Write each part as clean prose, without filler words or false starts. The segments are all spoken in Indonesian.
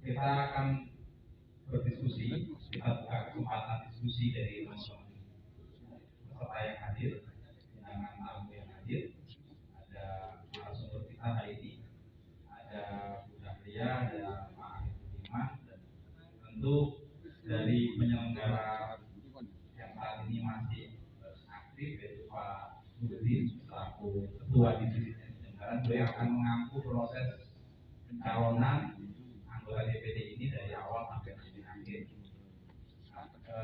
kita akan berdiskusi, kita buka kesempatan diskusi dari teman-teman peserta yang hadir, dengan tamu yang hadir. Ada narasumber kita hari ini, ada Bu Dahlia, ada Pak Arif Budiman, dan tentu dari penyelenggara yang saat ini masih aktif, yaitu Pak Nurdin selaku Ketua Divisi Penyelenggara, beliau akan mengampu proses pencalonan anggota DPD ini dari awal sampai nanti akhir.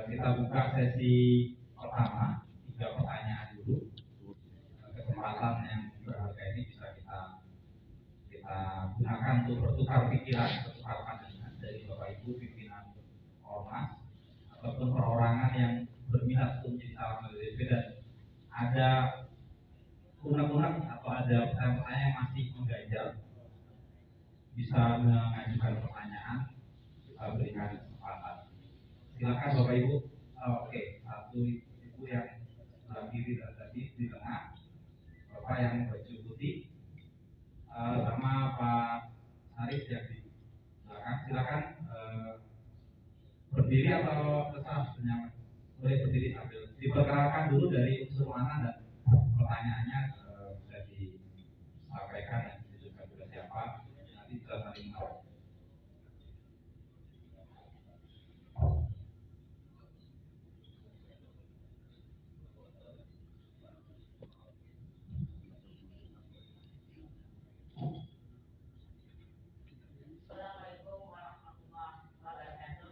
Kita buka sesi pertama, 3 pertanyaan dulu. Kesempatan yang berharga ini bisa kita gunakan untuk bertukar pikiran, bertukar pandangan dari Bapak Ibu pimpinan ormas ataupun perorangan yang berminat untuk menjadi calon DPD dan ada unek-unek atau ada pertanyaan yang masih mengganjal, bisa mengajukan pertanyaan, kita berikan kesempatan. Silakan Bapak Ibu. Oke, satu ibu yang sebelah kiri dan tadi di tengah, Bapak yang baju putih, sama Pak Arif yang di belakang. Silakan berdiri atau terserah, boleh berdiri sambil diperkenalkan dulu dari unsur mana dan pertanyaannya bisa disampaikan dan ditujukan kepada siapa. Nanti bisa saling menjawab. Assalamualaikum warahmatullahi wabarakatuh.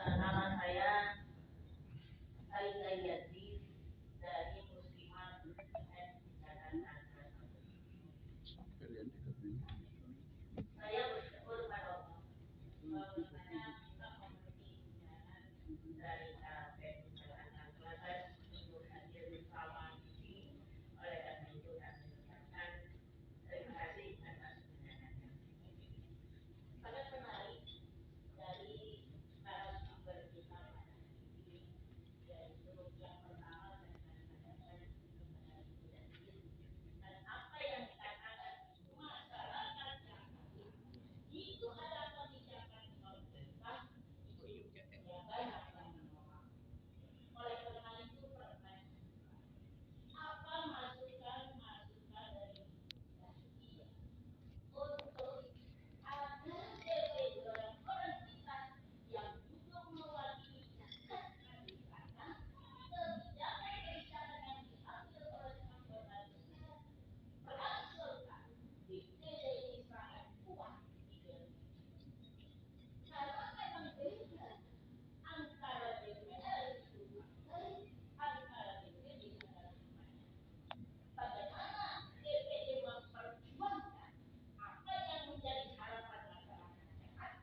Nama saya Aida Yati dari Muslimat Jakarta. Saya bersyukur pada Allah bahwasanya kita memiliki undangan dari KPU Jakarta Selatan untuk hadir bersama ini. Oleh karena itu kami ucapkan terima kasih atas undangannya. Sangat menarik dari narasumber kita pada hari ini, yaitu yang pertama saya mengatakan kepada Ibu Dahlia, dan apa yang dikatakan masyarakat yang hadir itu adalah kebijakan pemerintah, ya banyak yang menolak. Oleh karena itu pertanyaan, apa masukan dari Dahlia untuk agar DPD orang kita yang duduk mewakili rakyat di sana, kebijakan-kebijakan yang diambil oleh anggota DPR berhasilkan DPD ini sangat kuat gitu. Karena memang beda antara DPR itu partai, antara DPD adalah semuanya. Bagaimana DPD memperjuangkan apa yang menjadi harapan masyarakat sehat,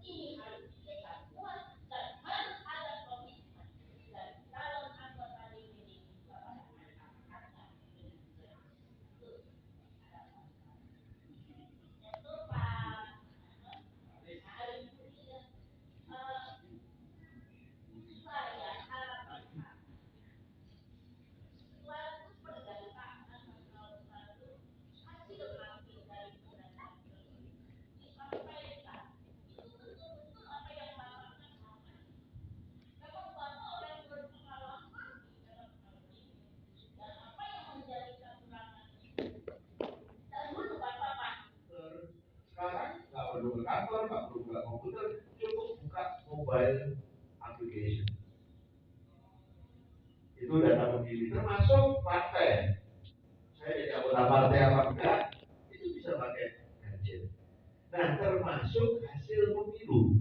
ini harus dipegang kuat dan harus ada komitmen dari calon anggota DPD kepada masyarakatnya dengan jelas. Itu harapan saya. Itu Pak Arif Budiman, saya harapan suatu pendataan pasal 1 hasil hasil dari pendataan tersebut disampaikan itu betul-betul apa yang Bapak katakan. Memang Bapak orang berpengalaman di dalam hal ini dan apa yang menjadi kekurangan itu. Dahulu Bapak Pak. Sekarang nggak perlu ke kantor, nggak perlu buka komputer, cukup buka mobile application. Itu data pemilih, termasuk partai. Saya jadi anggota partai apa enggak, itu bisa pakai gadget. Nah, termasuk hasil pemilu.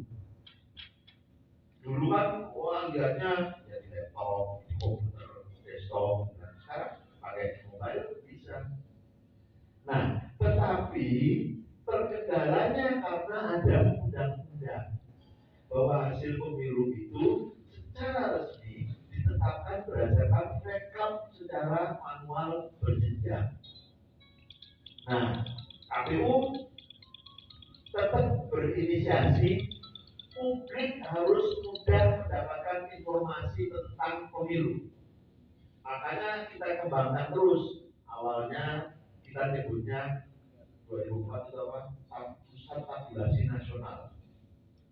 Dulu kan orang lihatnya ya di laptop, di komputer, desktop. Nah, sekarang pakai mobile bisa. Nah, tetapi perkendalanya karena ada undang-undang bahwa hasil pemilu itu secara resmi ditetapkan berdasarkan rekap secara manual berjenjang. Nah, KPU tetap berinisiasi, publik harus mudah mendapatkan informasi tentang pemilu. Makanya kita kembangkan terus. Awalnya kita nyebutnya 2004 itu apa? pusat tabulasi nasional.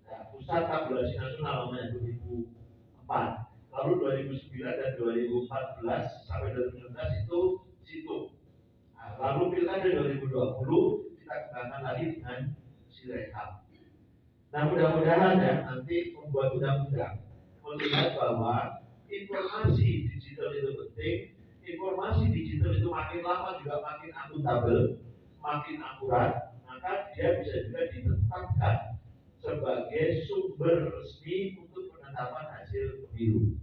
Nah, pusat tabulasi nasional namanya 2004. Lalu 2009 dan 2014 sampai 2019 itu situ. Nah, lalu pilkada 2020 kita kembangkan lagi dengan Sirekap. Nah, mudah-mudahan ya nanti membuat undang-undang melihat bahwa informasi digital itu penting. Informasi digital itu makin lama juga makin akuntabel, makin akurat, maka dia bisa juga ditetapkan sebagai sumber resmi untuk penetapan hasil pemilu.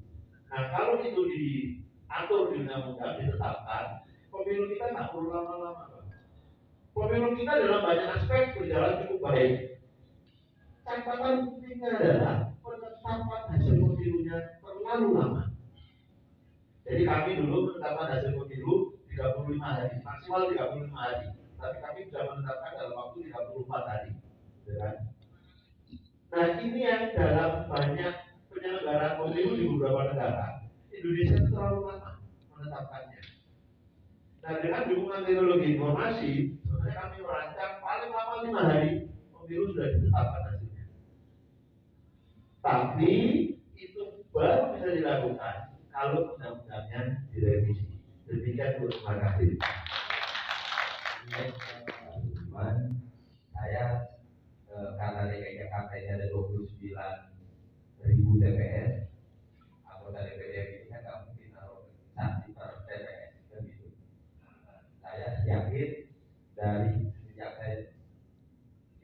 Nah, kalau itu diatur di undang-undang ditetapkan, pemilu kita nggak perlu lama-lama. Pemilu kita dalam banyak aspek berjalan cukup baik. Catatan pentingnya adalah penetapan hasil pemilunya terlalu lama. Jadi kami dulu menetapkan hasil pemilu 35 hari, maksimal 35 hari. Tapi kami sudah menetapkan dalam waktu 34 hari. Ya. Nah, ini yang dalam banyak penyelenggaraan pemilu di beberapa negara, Indonesia terlalu lama menetapkannya. Nah, dengan dukungan teknologi informasi, sebenarnya kami merancang paling lama 5 hari pemilu sudah ditetapkan hasilnya. Tapi itu baru bisa dilakukan kalau undang-undangnya direvisi. Demikian, terima kasih. Saya karena DKI Jakarta ini ada 29.000 TPS, anggota DPD ini kan nggak mungkin naruh sanksi per TPS kan gitu. Saya yakin dari sejak saya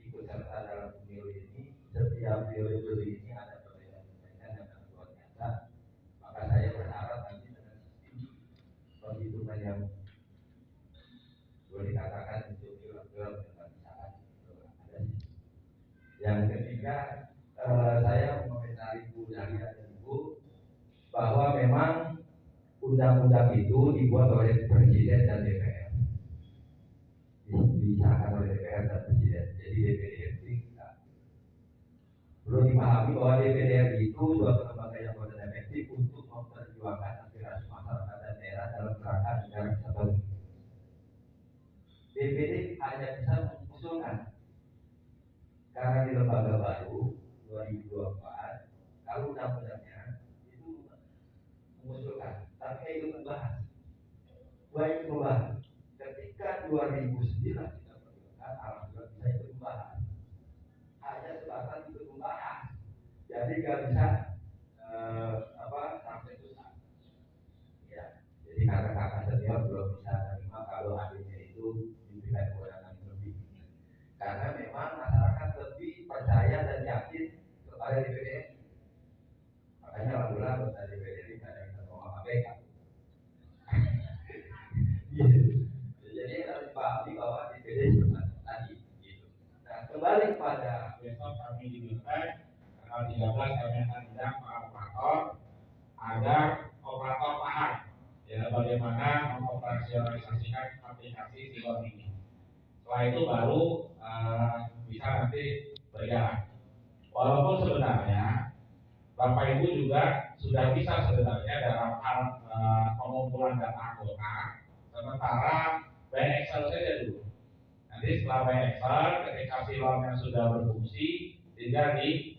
ikut serta dalam pemilu ini, setiap periode ini ada perbedaan-perbedaan yang sangat luar biasa. Maka saya berharap nanti dengan sistem penghitungan yang boleh dikatakan itu film-film dengan misalkan ada. Yang ketiga, saya mengomentari Bu Dahlia dan Ibu bahwa memang undang-undang itu dibuat oleh Presiden dan DPR, disahkan oleh DPR dan Presiden. Jadi DPD tidak perlu dipahami bahwa DPD itu suatu lembaga yang efektif untuk memperjuangkan aspirasi masyarakat dan daerah dalam kerangka negara kesatuan. DPD hanya bisa mengusulkan karena di lembaga baru 2024 kalau undang-undangnya itu mengusulkan, tapi itu membahas. Baik membahas. Ketika 2009 kita perjuangkan, alhamdulillah bisa ikut membahas. Hanya sebatas ikut membahas. Jadi nggak bisa sampai susah. Ya, jadi karena kakak senior belum bisa menerima kalau adiknya itu diberikan kewenangan lebih. Karena memang masyarakat lebih percaya dan yakin kepada DPD. Makanya alhamdulillah anggota DPD ini ada yang ngomong KPK. Jadi harus dipahami bahwa DPD sebenarnya tadi. Gitu. Nah, kembali kepada besok kami diminta tanggal 13 kami akan undang para operator agar operator paham ya bagaimana mengoperasionalisasikan aplikasi Silon ini. Setelah itu baru bisa nanti berjalan. Walaupun sebenarnya Bapak Ibu juga sudah bisa sebenarnya dalam hal pengumpulan data anggota, sementara by Excel saja dulu. Nanti setelah by Excel, ketika Silonnya sudah berfungsi, tinggal di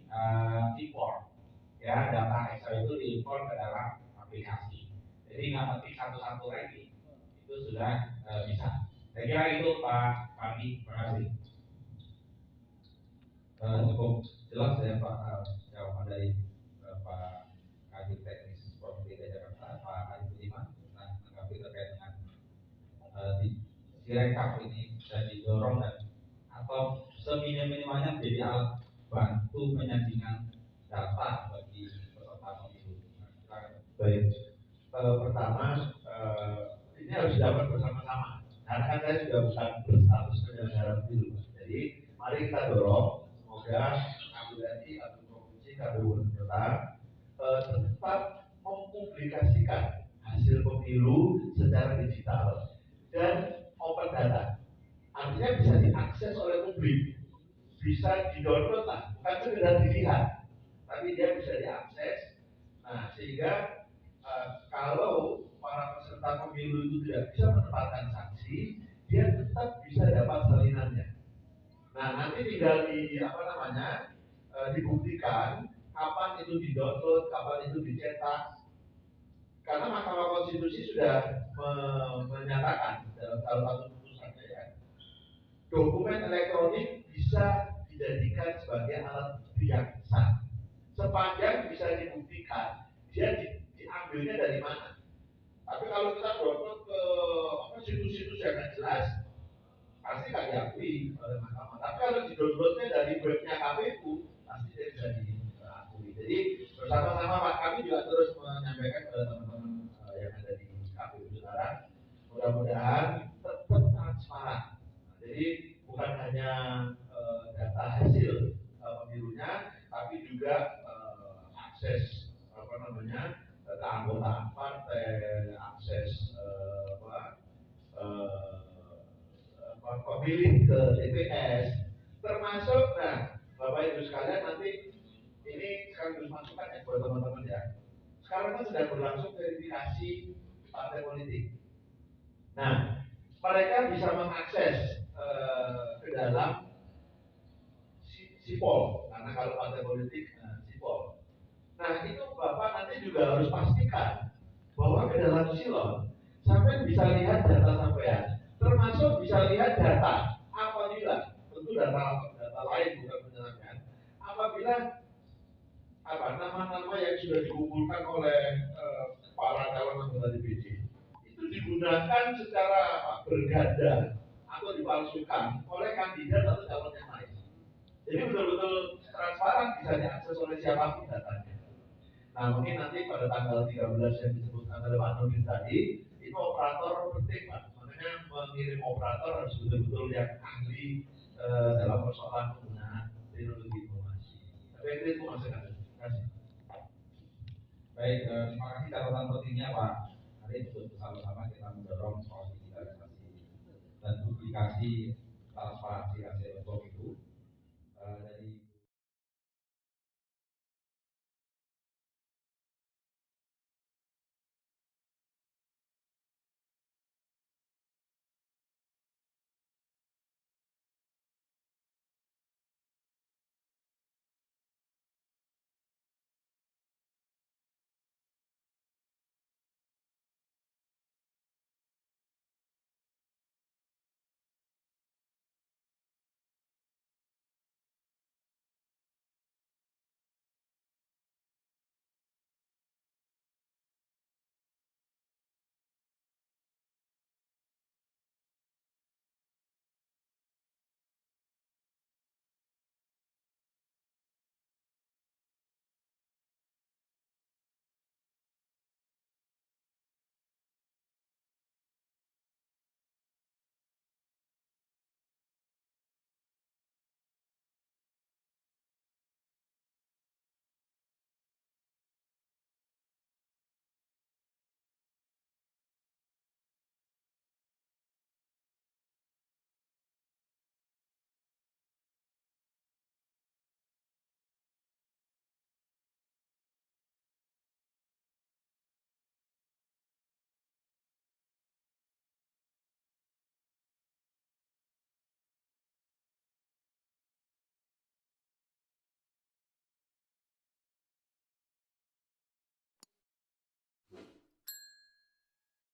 import. Ya, data Excel itu diimport ke dalam aplikasi. Jadi nggak penting satu-satu lagi, itu sudah bisa. Saya kira itu Pak Pandi, terima kasih. Cukup jelas ya Pak jawaban dari Pak Kadif Teknis Provinsi DKI Jakarta, Pak Adi Budiman. Nah, menanggapi terkait dengan Sirekap ini bisa didorong dan atau seminim-minimalnya menjadi alat bantu penyampingan data bagi peserta pemilu. Baik, pertama ini harus dilakukan bersama-sama. Karena kan saya sudah bukan berstatus penyelenggara pemilu, jadi mari kita dorong semoga KPU atau provinsi KPU kota tetap mempublikasikan hasil pemilu secara digital dan open data. Artinya bisa diakses oleh publik, bisa di-download lah, bukan sekedar dilihat, tapi dia bisa diakses. Nah, sehingga kalau para peserta pemilu itu tidak bisa menempatkan sanksi, dia tetap bisa dapat salinannya. Nah, Nah, nanti tinggal dibuktikan kapan itu di-download, kapan itu dicetak. Karena Mahkamah Konstitusi sudah menyatakan dalam salah satu putusannya ya, dokumen elektronik bisa dijadikan sebagai alat bukti yang sah sepanjang bisa dibuktikan dia diambilnya dari mana. Tapi kalau kita download ke situs-situs yang nggak jelas, pasti nggak diakui oleh mahkamah. Tapi kalau di-downloadnya dari webnya KPU, pasti dia bisa diakui. Jadi bersama-sama Pak, kami juga terus menyampaikan kepada teman-teman yang ada di KPU sekarang, mudah-mudahan tetap transparan. Jadi bukan hanya data hasil pemilunya, tapi juga akses keanggotaan partai, akses pemilih ke TPS, termasuk, nah Bapak Ibu sekalian nanti ini sekaligus masukan ya buat teman-teman ya. Sekarang kan sudah berlangsung verifikasi partai politik. Nah, mereka bisa mengakses ke dalam sipol, karena kalau partai politik sipol. Nah, itu Bapak nanti juga harus pastikan bahwa ke dalam silon sampai bisa lihat data sampean, termasuk bisa lihat data apabila tentu data lain bukan penyelenggara, apabila nama-nama yang sudah dikumpulkan oleh para calon anggota DPD itu digunakan secara berganda atau dipalsukan oleh kandidat atau calon yang lain. Jadi betul-betul transparan, bisa diakses oleh siapapun datanya. Nah, mungkin nanti pada tanggal 13 yang disebutkan oleh Pak Nurdin tadi, itu operator penting Pak. Makanya mengirim operator harus betul-betul yang ahli dalam persoalan penggunaan teknologi informasi. Tapi itu masih ada. Terima kasih. Baik, terima kasih catatan pentingnya Pak. Hari untuk bersama-sama kita mendorong soal digitalisasi dan publikasi transparansi hasil